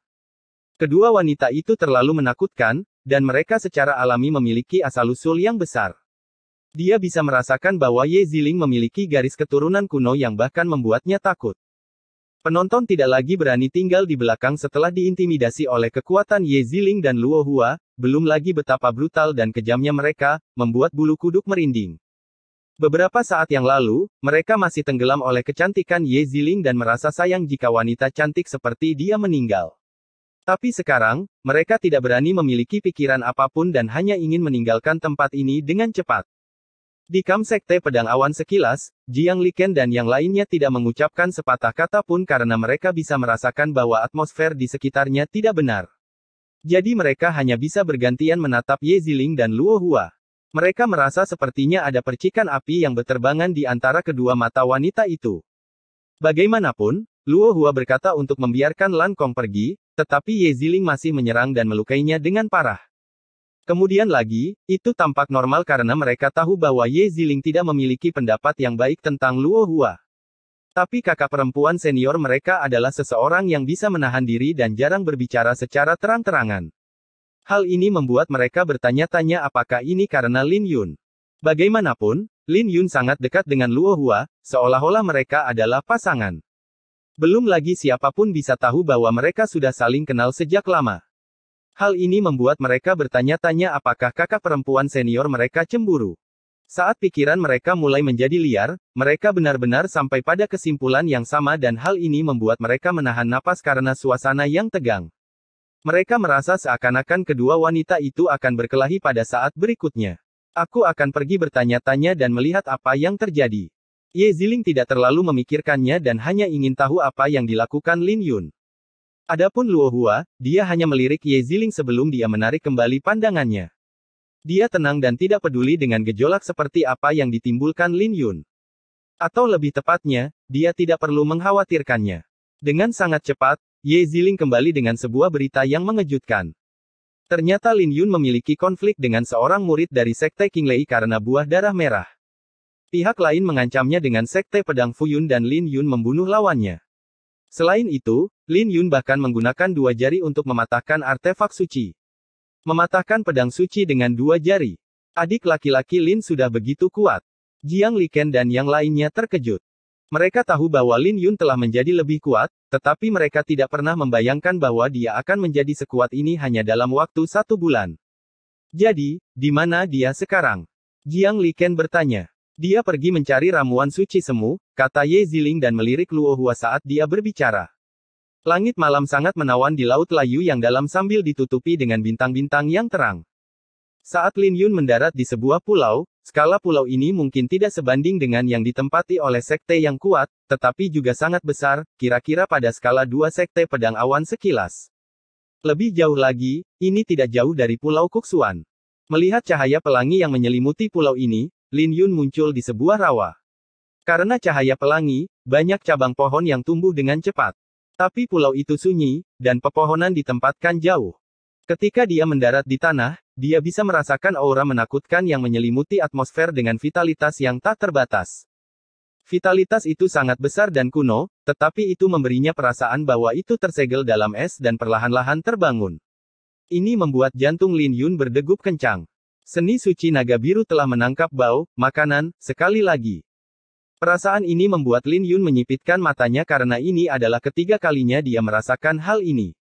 Kedua wanita itu terlalu menakutkan, dan mereka secara alami memiliki asal-usul yang besar. Dia bisa merasakan bahwa Ye Ziling memiliki garis keturunan kuno yang bahkan membuatnya takut. Penonton tidak lagi berani tinggal di belakang setelah diintimidasi oleh kekuatan Ye Ziling dan Luo Hua, belum lagi betapa brutal dan kejamnya mereka, membuat bulu kuduk merinding. Beberapa saat yang lalu, mereka masih tenggelam oleh kecantikan Ye Ziling dan merasa sayang jika wanita cantik seperti dia meninggal. Tapi sekarang, mereka tidak berani memiliki pikiran apapun dan hanya ingin meninggalkan tempat ini dengan cepat. Di kamp Sekte Pedang Awan sekilas, Jiang Liken dan yang lainnya tidak mengucapkan sepatah kata pun karena mereka bisa merasakan bahwa atmosfer di sekitarnya tidak benar. Jadi mereka hanya bisa bergantian menatap Ye Ziling dan Luo Hua. Mereka merasa sepertinya ada percikan api yang berterbangan di antara kedua mata wanita itu. Bagaimanapun, Luo Hua berkata untuk membiarkan Lan Kong pergi, tetapi Ye Ziling masih menyerang dan melukainya dengan parah. Kemudian lagi, itu tampak normal karena mereka tahu bahwa Ye Ziling tidak memiliki pendapat yang baik tentang Luo Hua. Tapi kakak perempuan senior mereka adalah seseorang yang bisa menahan diri dan jarang berbicara secara terang-terangan. Hal ini membuat mereka bertanya-tanya apakah ini karena Lin Yun. Bagaimanapun, Lin Yun sangat dekat dengan Luo Hua, seolah-olah mereka adalah pasangan. Belum lagi siapapun bisa tahu bahwa mereka sudah saling kenal sejak lama. Hal ini membuat mereka bertanya-tanya apakah kakak perempuan senior mereka cemburu. Saat pikiran mereka mulai menjadi liar, mereka benar-benar sampai pada kesimpulan yang sama dan hal ini membuat mereka menahan napas karena suasana yang tegang. Mereka merasa seakan-akan kedua wanita itu akan berkelahi pada saat berikutnya. Aku akan pergi bertanya-tanya dan melihat apa yang terjadi. Ye Ziling tidak terlalu memikirkannya dan hanya ingin tahu apa yang dilakukan Lin Yun. Adapun Luo Hua, dia hanya melirik Ye Ziling sebelum dia menarik kembali pandangannya. Dia tenang dan tidak peduli dengan gejolak seperti apa yang ditimbulkan Lin Yun. Atau lebih tepatnya, dia tidak perlu mengkhawatirkannya. Dengan sangat cepat, Ye Ziling kembali dengan sebuah berita yang mengejutkan. Ternyata Lin Yun memiliki konflik dengan seorang murid dari Sekte King Lei karena buah darah merah. Pihak lain mengancamnya dengan Sekte Pedang Fuyun dan Lin Yun membunuh lawannya. Selain itu, Lin Yun bahkan menggunakan dua jari untuk mematahkan artefak suci. Mematahkan pedang suci dengan dua jari. Adik laki-laki Lin sudah begitu kuat. Jiang Liken dan yang lainnya terkejut. Mereka tahu bahwa Lin Yun telah menjadi lebih kuat, tetapi mereka tidak pernah membayangkan bahwa dia akan menjadi sekuat ini hanya dalam waktu 1 bulan. Jadi, di mana dia sekarang? Jiang Liken bertanya. Dia pergi mencari ramuan suci semu, kata Ye Ziling dan melirik Luo Hua saat dia berbicara. Langit malam sangat menawan di Laut Layu yang dalam sambil ditutupi dengan bintang-bintang yang terang. Saat Lin Yun mendarat di sebuah pulau, skala pulau ini mungkin tidak sebanding dengan yang ditempati oleh sekte yang kuat, tetapi juga sangat besar, kira-kira pada skala 2 sekte pedang awan sekilas. Lebih jauh lagi, ini tidak jauh dari Pulau Kuksuan. Melihat cahaya pelangi yang menyelimuti pulau ini, Lin Yun muncul di sebuah rawa. Karena cahaya pelangi, banyak cabang pohon yang tumbuh dengan cepat. Tapi pulau itu sunyi, dan pepohonan ditempatkan jauh. Ketika dia mendarat di tanah, dia bisa merasakan aura menakutkan yang menyelimuti atmosfer dengan vitalitas yang tak terbatas. Vitalitas itu sangat besar dan kuno, tetapi itu memberinya perasaan bahwa itu tersegel dalam es dan perlahan-lahan terbangun. Ini membuat jantung Lin Yun berdegup kencang. Seni suci naga biru telah menangkap bau, makanan, sekali lagi. Perasaan ini membuat Lin Yun menyipitkan matanya karena ini adalah ketiga kalinya dia merasakan hal ini.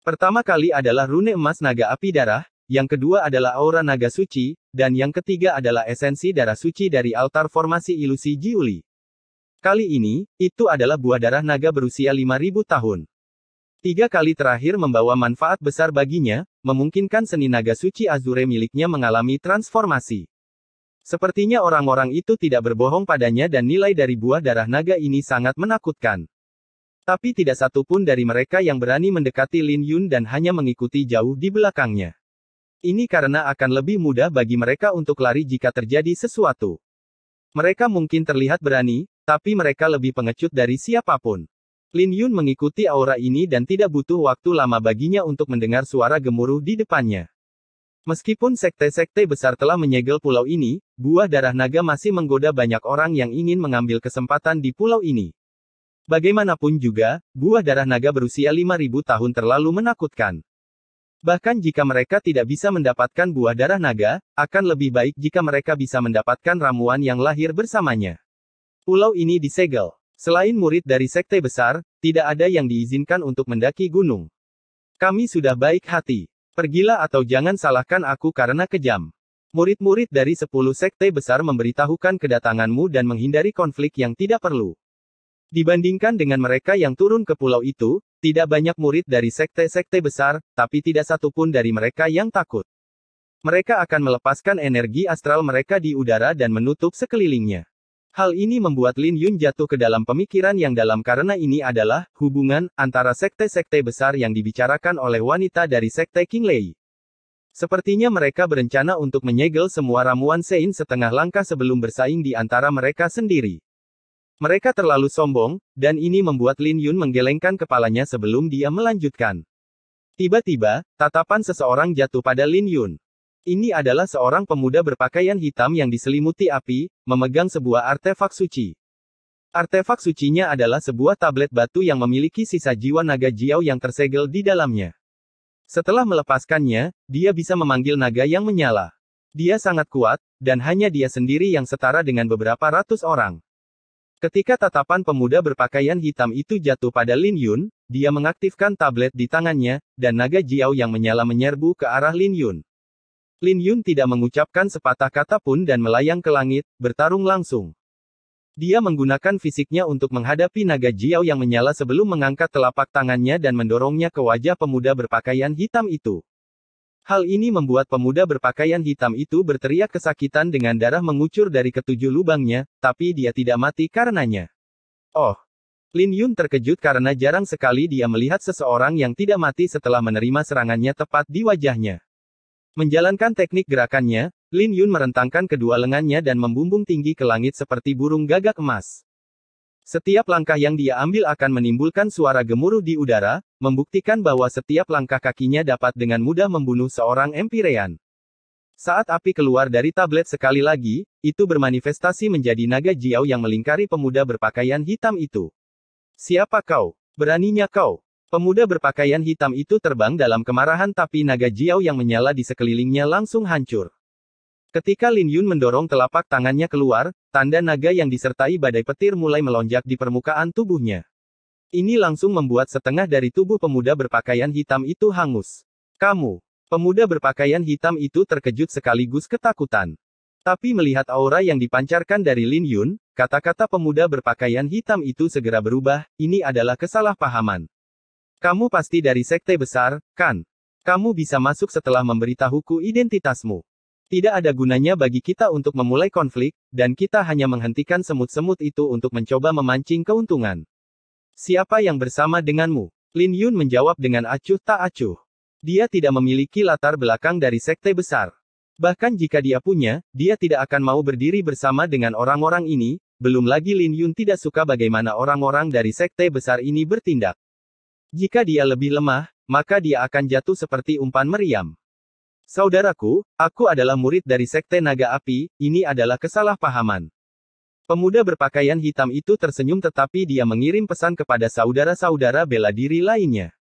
Pertama kali adalah rune emas naga api darah, yang kedua adalah aura naga suci, dan yang ketiga adalah esensi darah suci dari altar formasi ilusi Jiuli. Kali ini, itu adalah buah darah naga berusia 5.000 tahun. 3 kali terakhir membawa manfaat besar baginya, memungkinkan seni naga suci Azure miliknya mengalami transformasi. Sepertinya orang-orang itu tidak berbohong padanya dan nilai dari buah darah naga ini sangat menakutkan. Tapi tidak satu pun dari mereka yang berani mendekati Lin Yun dan hanya mengikuti jauh di belakangnya. Ini karena akan lebih mudah bagi mereka untuk lari jika terjadi sesuatu. Mereka mungkin terlihat berani, tapi mereka lebih pengecut dari siapapun. Lin Yun mengikuti aura ini dan tidak butuh waktu lama baginya untuk mendengar suara gemuruh di depannya. Meskipun sekte-sekte besar telah menyegel pulau ini, buah darah naga masih menggoda banyak orang yang ingin mengambil kesempatan di pulau ini. Bagaimanapun juga, buah darah naga berusia 5.000 tahun terlalu menakutkan. Bahkan jika mereka tidak bisa mendapatkan buah darah naga, akan lebih baik jika mereka bisa mendapatkan ramuan yang lahir bersamanya. Pulau ini disegel. Selain murid dari sekte besar, tidak ada yang diizinkan untuk mendaki gunung. Kami sudah baik hati. Pergilah atau jangan salahkan aku karena kejam. Murid-murid dari 10 sekte besar memberitahukan kedatanganmu dan menghindari konflik yang tidak perlu. Dibandingkan dengan mereka yang turun ke pulau itu, tidak banyak murid dari sekte-sekte besar, tapi tidak satupun dari mereka yang takut. Mereka akan melepaskan energi astral mereka di udara dan menutup sekelilingnya. Hal ini membuat Lin Yun jatuh ke dalam pemikiran yang dalam karena ini adalah hubungan antara sekte-sekte besar yang dibicarakan oleh wanita dari sekte King Lei. Sepertinya mereka berencana untuk menyegel semua ramuan Sein setengah langkah sebelum bersaing di antara mereka sendiri. Mereka terlalu sombong, dan ini membuat Lin Yun menggelengkan kepalanya sebelum dia melanjutkan. Tiba-tiba, tatapan seseorang jatuh pada Lin Yun. Ini adalah seorang pemuda berpakaian hitam yang diselimuti api, memegang sebuah artefak suci. Artefak sucinya adalah sebuah tablet batu yang memiliki sisa jiwa naga Jiao yang tersegel di dalamnya. Setelah melepaskannya, dia bisa memanggil naga yang menyala. Dia sangat kuat, dan hanya dia sendiri yang setara dengan beberapa ratus orang. Ketika tatapan pemuda berpakaian hitam itu jatuh pada Lin Yun, dia mengaktifkan tablet di tangannya, dan naga Jiao yang menyala menyerbu ke arah Lin Yun. Lin Yun tidak mengucapkan sepatah kata pun dan melayang ke langit, bertarung langsung. Dia menggunakan fisiknya untuk menghadapi naga Jiao yang menyala sebelum mengangkat telapak tangannya dan mendorongnya ke wajah pemuda berpakaian hitam itu. Hal ini membuat pemuda berpakaian hitam itu berteriak kesakitan dengan darah mengucur dari ketujuh lubangnya, tapi dia tidak mati karenanya. Oh! Lin Yun terkejut karena jarang sekali dia melihat seseorang yang tidak mati setelah menerima serangannya tepat di wajahnya. Menjalankan teknik gerakannya, Lin Yun merentangkan kedua lengannya dan membumbung tinggi ke langit seperti burung gagak emas. Setiap langkah yang dia ambil akan menimbulkan suara gemuruh di udara, membuktikan bahwa setiap langkah kakinya dapat dengan mudah membunuh seorang Empyrean. Saat api keluar dari tablet sekali lagi, itu bermanifestasi menjadi naga Jiao yang melingkari pemuda berpakaian hitam itu. Siapa kau? Beraninya kau? Pemuda berpakaian hitam itu terbang dalam kemarahan tapi naga Jiao yang menyala di sekelilingnya langsung hancur. Ketika Lin Yun mendorong telapak tangannya keluar, tanda naga yang disertai badai petir mulai melonjak di permukaan tubuhnya. Ini langsung membuat setengah dari tubuh pemuda berpakaian hitam itu hangus. Kamu, pemuda berpakaian hitam itu terkejut sekaligus ketakutan. Tapi melihat aura yang dipancarkan dari Lin Yun, kata-kata pemuda berpakaian hitam itu segera berubah, ini adalah kesalahpahaman. Kamu pasti dari sekte besar, kan? Kamu bisa masuk setelah memberitahuku identitasmu. Tidak ada gunanya bagi kita untuk memulai konflik, dan kita hanya menghentikan semut-semut itu untuk mencoba memancing keuntungan. Siapa yang bersama denganmu? Lin Yun menjawab dengan acuh tak acuh. Dia tidak memiliki latar belakang dari sekte besar. Bahkan jika dia punya, dia tidak akan mau berdiri bersama dengan orang-orang ini, belum lagi Lin Yun tidak suka bagaimana orang-orang dari sekte besar ini bertindak. Jika dia lebih lemah, maka dia akan jatuh seperti umpan meriam. Saudaraku, aku adalah murid dari sekte naga api, ini adalah kesalahpahaman. Pemuda berpakaian hitam itu tersenyum tetapi dia mengirim pesan kepada saudara-saudara bela diri lainnya.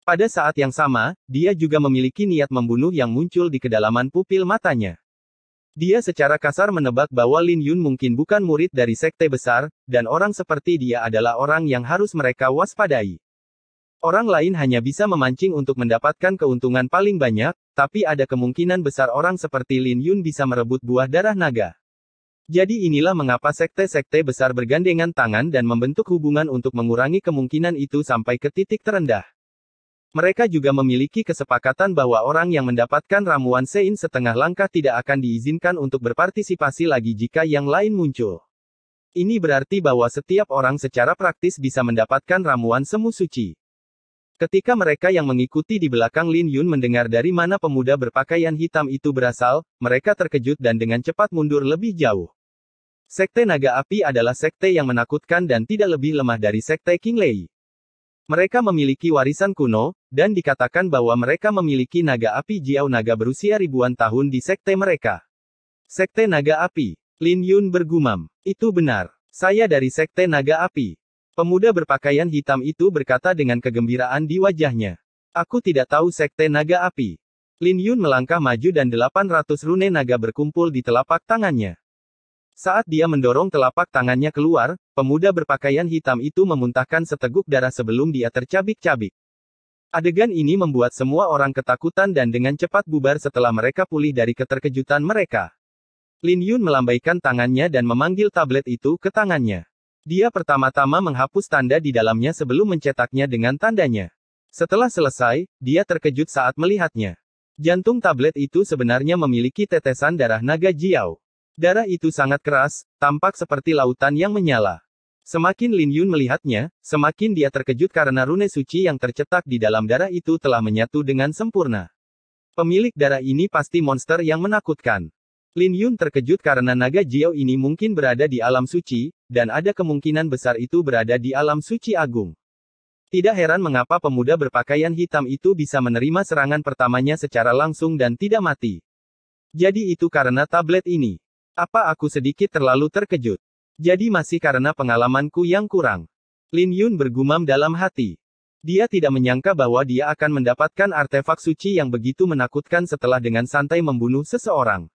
Pada saat yang sama, dia juga memiliki niat membunuh yang muncul di kedalaman pupil matanya. Dia secara kasar menebak bahwa Lin Yun mungkin bukan murid dari sekte besar, dan orang seperti dia adalah orang yang harus mereka waspadai. Orang lain hanya bisa memancing untuk mendapatkan keuntungan paling banyak, tapi ada kemungkinan besar orang seperti Lin Yun bisa merebut buah darah naga. Jadi inilah mengapa sekte-sekte besar bergandengan tangan dan membentuk hubungan untuk mengurangi kemungkinan itu sampai ke titik terendah. Mereka juga memiliki kesepakatan bahwa orang yang mendapatkan ramuan Sein setengah langkah tidak akan diizinkan untuk berpartisipasi lagi jika yang lain muncul. Ini berarti bahwa setiap orang secara praktis bisa mendapatkan ramuan semu suci. Ketika mereka yang mengikuti di belakang Lin Yun mendengar dari mana pemuda berpakaian hitam itu berasal, mereka terkejut dan dengan cepat mundur lebih jauh. Sekte Naga Api adalah sekte yang menakutkan dan tidak lebih lemah dari sekte Qinglei. Mereka memiliki warisan kuno, dan dikatakan bahwa mereka memiliki naga api Jiao naga berusia ribuan tahun di sekte mereka. Sekte Naga Api. Lin Yun bergumam. Itu benar. Saya dari sekte Naga Api. Pemuda berpakaian hitam itu berkata dengan kegembiraan di wajahnya. Aku tidak tahu sekte Naga Api. Lin Yun melangkah maju dan 800 rune naga berkumpul di telapak tangannya. Saat dia mendorong telapak tangannya keluar, pemuda berpakaian hitam itu memuntahkan seteguk darah sebelum dia tercabik-cabik. Adegan ini membuat semua orang ketakutan dan dengan cepat bubar setelah mereka pulih dari keterkejutan mereka. Lin Yun melambaikan tangannya dan memanggil tablet itu ke tangannya. Dia pertama-tama menghapus tanda di dalamnya sebelum mencetaknya dengan tandanya. Setelah selesai, dia terkejut saat melihatnya. Jantung tablet itu sebenarnya memiliki tetesan darah naga Jiao. Darah itu sangat keras, tampak seperti lautan yang menyala. Semakin Lin Yun melihatnya, semakin dia terkejut karena rune suci yang tercetak di dalam darah itu telah menyatu dengan sempurna. Pemilik darah ini pasti monster yang menakutkan. Lin Yun terkejut karena naga Jiao ini mungkin berada di alam suci, dan ada kemungkinan besar itu berada di alam suci agung. Tidak heran mengapa pemuda berpakaian hitam itu bisa menerima serangan pertamanya secara langsung dan tidak mati. Jadi itu karena tablet ini. Apa aku sedikit terlalu terkejut? Jadi masih karena pengalamanku yang kurang. Lin Yun bergumam dalam hati. Dia tidak menyangka bahwa dia akan mendapatkan artefak suci yang begitu menakutkan setelah dengan santai membunuh seseorang.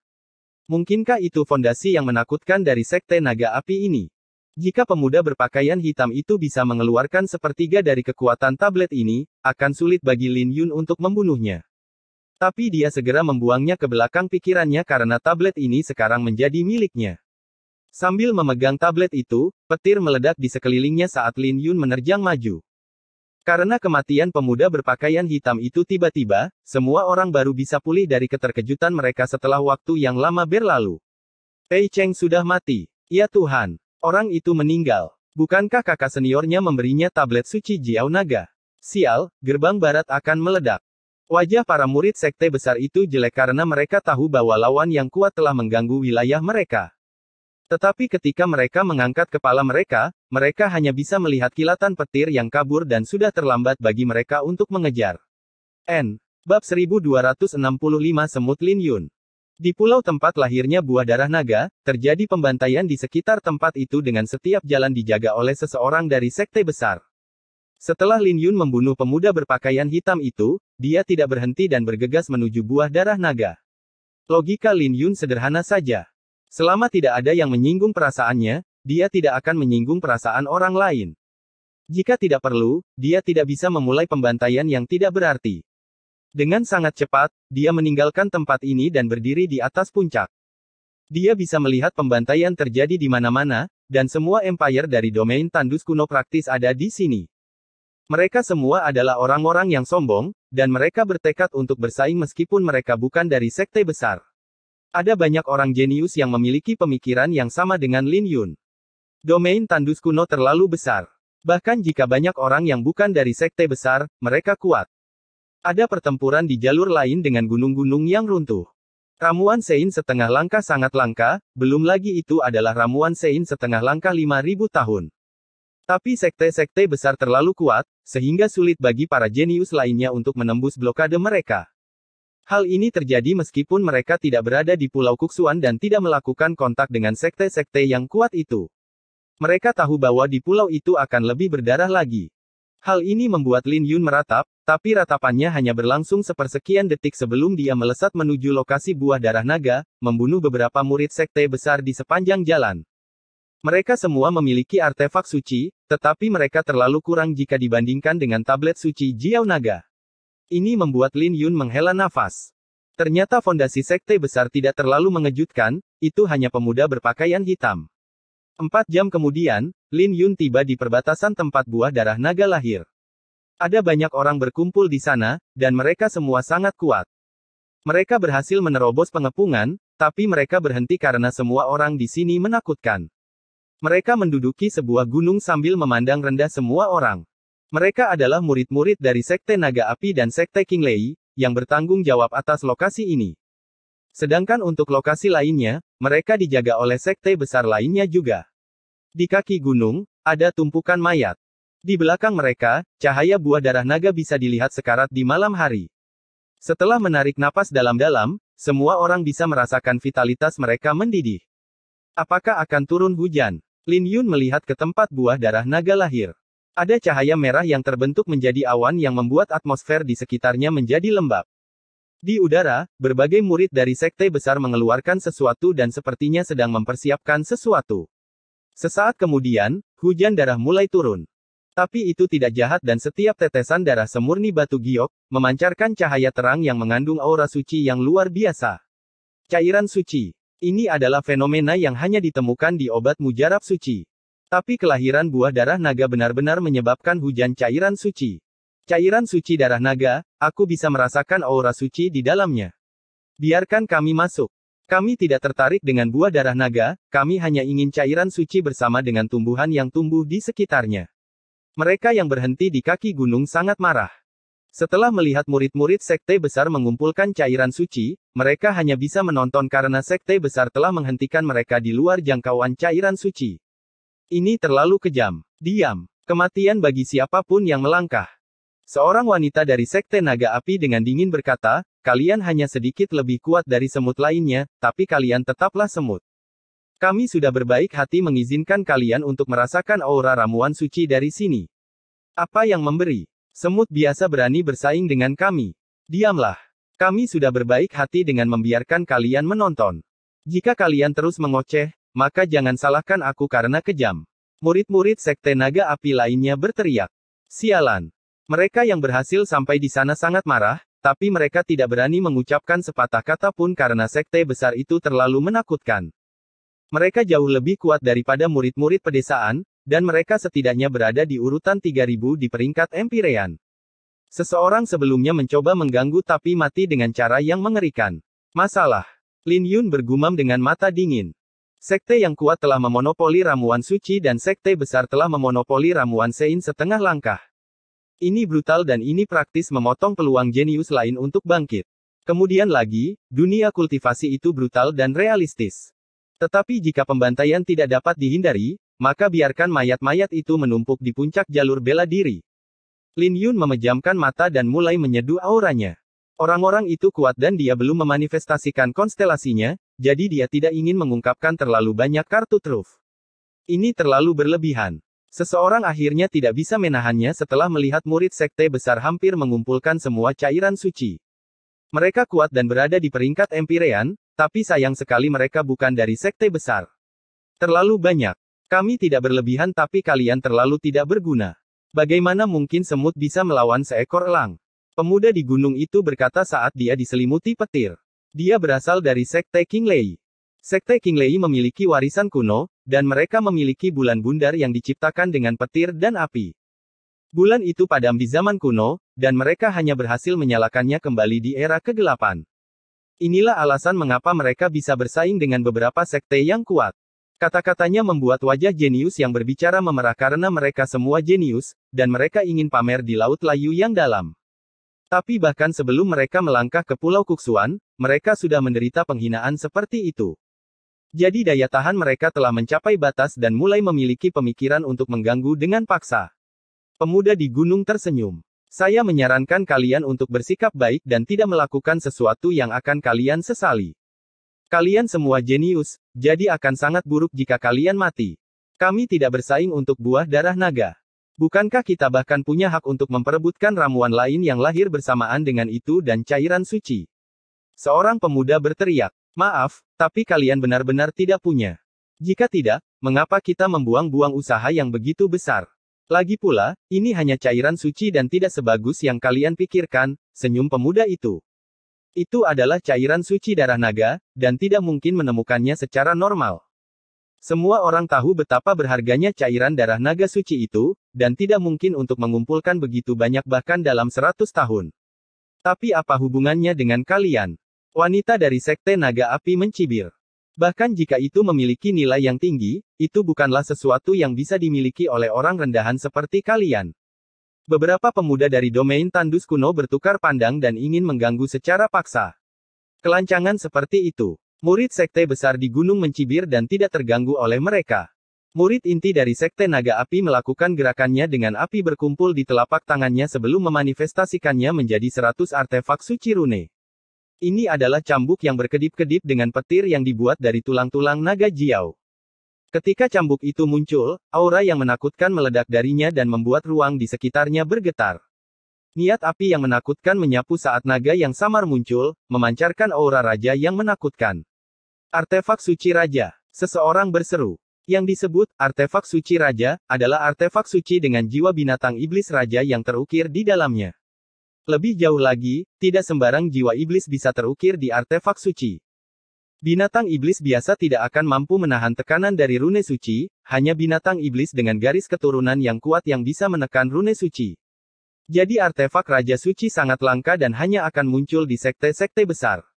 Mungkinkah itu fondasi yang menakutkan dari sekte Naga Api ini? Jika pemuda berpakaian hitam itu bisa mengeluarkan sepertiga dari kekuatan tablet ini, akan sulit bagi Lin Yun untuk membunuhnya. Tapi dia segera membuangnya ke belakang pikirannya karena tablet ini sekarang menjadi miliknya. Sambil memegang tablet itu, petir meledak di sekelilingnya saat Lin Yun menerjang maju. Karena kematian pemuda berpakaian hitam itu tiba-tiba, semua orang baru bisa pulih dari keterkejutan mereka setelah waktu yang lama berlalu. Pei Cheng sudah mati. Ya Tuhan, orang itu meninggal. Bukankah kakak seniornya memberinya tablet suci Jiao Naga? Sial, gerbang barat akan meledak. Wajah para murid sekte besar itu jelek karena mereka tahu bahwa lawan yang kuat telah mengganggu wilayah mereka. Tetapi ketika mereka mengangkat kepala mereka, mereka hanya bisa melihat kilatan petir yang kabur dan sudah terlambat bagi mereka untuk mengejar. Bab 1265 Semut Lin Yun. Di pulau tempat lahirnya buah darah naga, terjadi pembantaian di sekitar tempat itu dengan setiap jalan dijaga oleh seseorang dari sekte besar. Setelah Lin Yun membunuh pemuda berpakaian hitam itu, dia tidak berhenti dan bergegas menuju buah darah naga. Logika Lin Yun sederhana saja. Selama tidak ada yang menyinggung perasaannya, dia tidak akan menyinggung perasaan orang lain. Jika tidak perlu, dia tidak bisa memulai pembantaian yang tidak berarti. Dengan sangat cepat, dia meninggalkan tempat ini dan berdiri di atas puncak. Dia bisa melihat pembantaian terjadi di mana-mana, dan semua empire dari domain tandus kuno praktis ada di sini. Mereka semua adalah orang-orang yang sombong, dan mereka bertekad untuk bersaing meskipun mereka bukan dari sekte besar. Ada banyak orang jenius yang memiliki pemikiran yang sama dengan Lin Yun. Domain tandus kuno terlalu besar. Bahkan jika banyak orang yang bukan dari sekte besar, mereka kuat. Ada pertempuran di jalur lain dengan gunung-gunung yang runtuh. Ramuan Sein setengah langkah sangat langka, belum lagi itu adalah ramuan Sein setengah langkah 5.000 tahun. Tapi sekte-sekte besar terlalu kuat, sehingga sulit bagi para jenius lainnya untuk menembus blokade mereka. Hal ini terjadi meskipun mereka tidak berada di Pulau Kuksuan dan tidak melakukan kontak dengan sekte-sekte yang kuat itu. Mereka tahu bahwa di pulau itu akan lebih berdarah lagi. Hal ini membuat Lin Yun meratap, tapi ratapannya hanya berlangsung sepersekian detik sebelum dia melesat menuju lokasi buah darah naga, membunuh beberapa murid sekte besar di sepanjang jalan. Mereka semua memiliki artefak suci, tetapi mereka terlalu kurang jika dibandingkan dengan tablet suci Jiao Naga. Ini membuat Lin Yun menghela nafas. Ternyata fondasi sekte besar tidak terlalu mengejutkan, itu hanya pemuda berpakaian hitam. 4 jam kemudian, Lin Yun tiba di perbatasan tempat buah darah naga lahir. Ada banyak orang berkumpul di sana, dan mereka semua sangat kuat. Mereka berhasil menerobos pengepungan, tapi mereka berhenti karena semua orang di sini menakutkan. Mereka menduduki sebuah gunung sambil memandang rendah semua orang. Mereka adalah murid-murid dari Sekte Naga Api dan Sekte Qinglei, yang bertanggung jawab atas lokasi ini. Sedangkan untuk lokasi lainnya, mereka dijaga oleh sekte besar lainnya juga. Di kaki gunung, ada tumpukan mayat. Di belakang mereka, cahaya buah darah naga bisa dilihat sekarat di malam hari. Setelah menarik napas dalam-dalam, semua orang bisa merasakan vitalitas mereka mendidih. Apakah akan turun hujan? Lin Yun melihat ke tempat buah darah naga lahir. Ada cahaya merah yang terbentuk menjadi awan yang membuat atmosfer di sekitarnya menjadi lembab. Di udara, berbagai murid dari sekte besar mengeluarkan sesuatu dan sepertinya sedang mempersiapkan sesuatu. Sesaat kemudian, hujan darah mulai turun. Tapi itu tidak jahat dan setiap tetesan darah semurni batu giok, memancarkan cahaya terang yang mengandung aura suci yang luar biasa. Cairan suci. Ini adalah fenomena yang hanya ditemukan di obat mujarab suci. Tapi kelahiran buah darah naga benar-benar menyebabkan hujan cairan suci. Cairan suci darah naga, aku bisa merasakan aura suci di dalamnya. Biarkan kami masuk. Kami tidak tertarik dengan buah darah naga, kami hanya ingin cairan suci bersama dengan tumbuhan yang tumbuh di sekitarnya. Mereka yang berhenti di kaki gunung sangat marah. Setelah melihat murid-murid sekte besar mengumpulkan cairan suci, mereka hanya bisa menonton karena sekte besar telah menghentikan mereka di luar jangkauan cairan suci. Ini terlalu kejam. Diam. Kematian bagi siapapun yang melangkah. Seorang wanita dari sekte naga api dengan dingin berkata, kalian hanya sedikit lebih kuat dari semut lainnya, tapi kalian tetaplah semut. Kami sudah berbaik hati mengizinkan kalian untuk merasakan aura ramuan suci dari sini. Apa yang memberi? Semut biasa berani bersaing dengan kami. Diamlah. Kami sudah berbaik hati dengan membiarkan kalian menonton. Jika kalian terus mengoceh, maka jangan salahkan aku karena kejam. Murid-murid sekte naga api lainnya berteriak. Sialan. Mereka yang berhasil sampai di sana sangat marah, tapi mereka tidak berani mengucapkan sepatah kata pun karena sekte besar itu terlalu menakutkan. Mereka jauh lebih kuat daripada murid-murid pedesaan, dan mereka setidaknya berada di urutan 3000 di peringkat Empyrean. Seseorang sebelumnya mencoba mengganggu tapi mati dengan cara yang mengerikan. Masalah. Lin Yun bergumam dengan mata dingin. Sekte yang kuat telah memonopoli ramuan suci dan sekte besar telah memonopoli ramuan sein setengah langkah. Ini brutal dan ini praktis memotong peluang jenius lain untuk bangkit. Kemudian lagi, dunia kultivasi itu brutal dan realistis. Tetapi jika pembantaian tidak dapat dihindari, maka biarkan mayat-mayat itu menumpuk di puncak jalur bela diri. Lin Yun memejamkan mata dan mulai menyeduh auranya. Orang-orang itu kuat dan dia belum memanifestasikan konstelasinya, jadi dia tidak ingin mengungkapkan terlalu banyak kartu truf. Ini terlalu berlebihan. Seseorang akhirnya tidak bisa menahannya setelah melihat murid sekte besar hampir mengumpulkan semua cairan suci. Mereka kuat dan berada di peringkat Empyrean, tapi sayang sekali mereka bukan dari sekte besar. Terlalu banyak. Kami tidak berlebihan tapi kalian terlalu tidak berguna. Bagaimana mungkin semut bisa melawan seekor elang? Pemuda di gunung itu berkata saat dia diselimuti petir. Dia berasal dari sekte Qinglei. Sekte Qinglei memiliki warisan kuno, dan mereka memiliki bulan bundar yang diciptakan dengan petir dan api. Bulan itu padam di zaman kuno, dan mereka hanya berhasil menyalakannya kembali di era kegelapan. Inilah alasan mengapa mereka bisa bersaing dengan beberapa sekte yang kuat. Kata-katanya membuat wajah jenius yang berbicara memerah karena mereka semua jenius, dan mereka ingin pamer di laut layu yang dalam. Tapi bahkan sebelum mereka melangkah ke Pulau Kuksuan, mereka sudah menderita penghinaan seperti itu. Jadi daya tahan mereka telah mencapai batas dan mulai memiliki pemikiran untuk mengganggu dengan paksa. Pemuda di gunung tersenyum. Saya menyarankan kalian untuk bersikap baik dan tidak melakukan sesuatu yang akan kalian sesali. Kalian semua jenius, jadi akan sangat buruk jika kalian mati. Kami tidak bersaing untuk buah darah naga. Bukankah kita bahkan punya hak untuk memperebutkan ramuan lain yang lahir bersamaan dengan itu dan cairan suci? Seorang pemuda berteriak. Maaf, tapi kalian benar-benar tidak punya. Jika tidak, mengapa kita membuang-buang usaha yang begitu besar? Lagi pula, ini hanya cairan suci dan tidak sebagus yang kalian pikirkan, senyum pemuda itu. Itu adalah cairan suci darah naga, dan tidak mungkin menemukannya secara normal. Semua orang tahu betapa berharganya cairan darah naga suci itu, dan tidak mungkin untuk mengumpulkan begitu banyak bahkan dalam 100 tahun. Tapi apa hubungannya dengan kalian? Wanita dari sekte naga api mencibir. Bahkan jika itu memiliki nilai yang tinggi, itu bukanlah sesuatu yang bisa dimiliki oleh orang rendahan seperti kalian. Beberapa pemuda dari domain tandus kuno bertukar pandang dan ingin mengganggu secara paksa. Kelancangan seperti itu. Murid sekte besar di gunung mencibir dan tidak terganggu oleh mereka. Murid inti dari sekte naga api melakukan gerakannya dengan api berkumpul di telapak tangannya sebelum memanifestasikannya menjadi 100 artefak suci rune. Ini adalah cambuk yang berkedip-kedip dengan petir yang dibuat dari tulang-tulang naga jiao. Ketika cambuk itu muncul, aura yang menakutkan meledak darinya dan membuat ruang di sekitarnya bergetar. Niat api yang menakutkan menyapu saat naga yang samar muncul, memancarkan aura raja yang menakutkan. Artefak suci raja. Seseorang berseru. Yang disebut, artefak suci raja, adalah artefak suci dengan jiwa binatang iblis raja yang terukir di dalamnya. Lebih jauh lagi, tidak sembarang jiwa iblis bisa terukir di artefak suci. Binatang iblis biasa tidak akan mampu menahan tekanan dari rune suci, hanya binatang iblis dengan garis keturunan yang kuat yang bisa menekan rune suci. Jadi artefak raja suci sangat langka dan hanya akan muncul di sekte-sekte besar.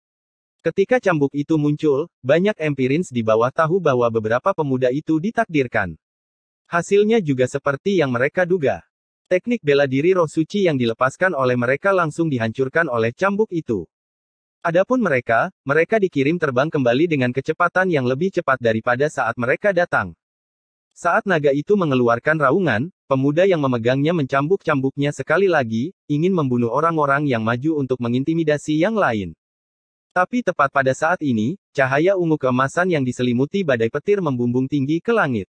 Ketika cambuk itu muncul, banyak empirins di bawah tahu bahwa beberapa pemuda itu ditakdirkan. Hasilnya juga seperti yang mereka duga. Teknik bela diri roh suci yang dilepaskan oleh mereka langsung dihancurkan oleh cambuk itu. Adapun mereka dikirim terbang kembali dengan kecepatan yang lebih cepat daripada saat mereka datang. Saat naga itu mengeluarkan raungan, pemuda yang memegangnya mencambuk-cambuknya sekali lagi, ingin membunuh orang-orang yang maju untuk mengintimidasi yang lain. Tapi tepat pada saat ini, cahaya ungu keemasan yang diselimuti badai petir membumbung tinggi ke langit.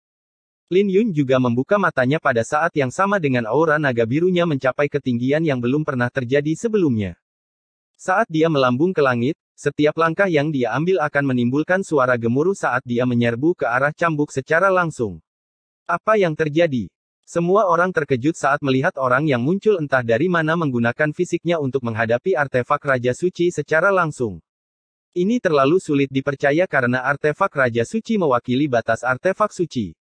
Lin Yun juga membuka matanya pada saat yang sama dengan aura naga birunya mencapai ketinggian yang belum pernah terjadi sebelumnya. Saat dia melambung ke langit, setiap langkah yang dia ambil akan menimbulkan suara gemuruh saat dia menyerbu ke arah cambuk secara langsung. Apa yang terjadi? Semua orang terkejut saat melihat orang yang muncul entah dari mana menggunakan fisiknya untuk menghadapi artefak Raja Suci secara langsung. Ini terlalu sulit dipercaya karena artefak Raja Suci mewakili batas artefak suci.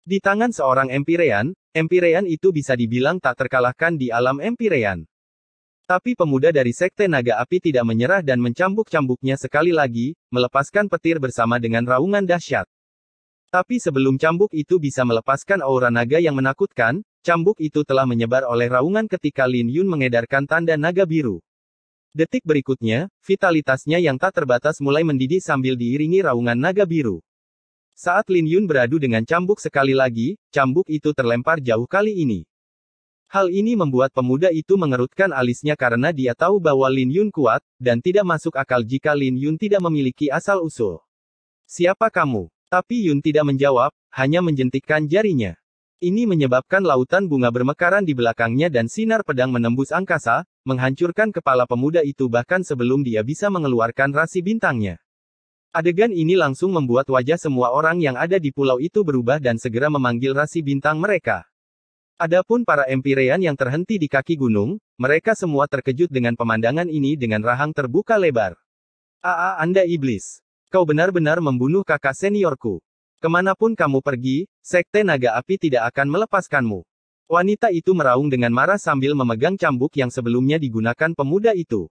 Di tangan seorang Empirean itu bisa dibilang tak terkalahkan di alam Empirean. Tapi pemuda dari Sekte Naga Api tidak menyerah dan mencambuk-cambuknya sekali lagi, melepaskan petir bersama dengan raungan dahsyat. Tapi sebelum cambuk itu bisa melepaskan aura naga yang menakutkan, cambuk itu telah menyebar oleh raungan ketika Lin Yun mengedarkan tanda naga biru. Detik berikutnya, vitalitasnya yang tak terbatas mulai mendidih sambil diiringi raungan naga biru. Saat Lin Yun beradu dengan cambuk sekali lagi, cambuk itu terlempar jauh kali ini. Hal ini membuat pemuda itu mengerutkan alisnya karena dia tahu bahwa Lin Yun kuat, dan tidak masuk akal jika Lin Yun tidak memiliki asal-usul. Siapa kamu? Tapi Yun tidak menjawab, hanya menjentikkan jarinya. Ini menyebabkan lautan bunga bermekaran di belakangnya dan sinar pedang menembus angkasa, menghancurkan kepala pemuda itu bahkan sebelum dia bisa mengeluarkan rasi bintangnya. Adegan ini langsung membuat wajah semua orang yang ada di pulau itu berubah dan segera memanggil rasi bintang mereka. Adapun para Empirean yang terhenti di kaki gunung, mereka semua terkejut dengan pemandangan ini dengan rahang terbuka lebar. Anda iblis. Kau benar-benar membunuh kakak seniorku. Kemanapun kamu pergi, Sekte Naga Api tidak akan melepaskanmu. Wanita itu meraung dengan marah sambil memegang cambuk yang sebelumnya digunakan pemuda itu.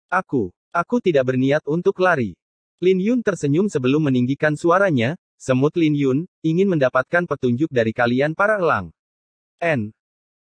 Aku tidak berniat untuk lari. Lin Yun tersenyum sebelum meninggikan suaranya, semut Lin Yun, ingin mendapatkan petunjuk dari kalian para elang.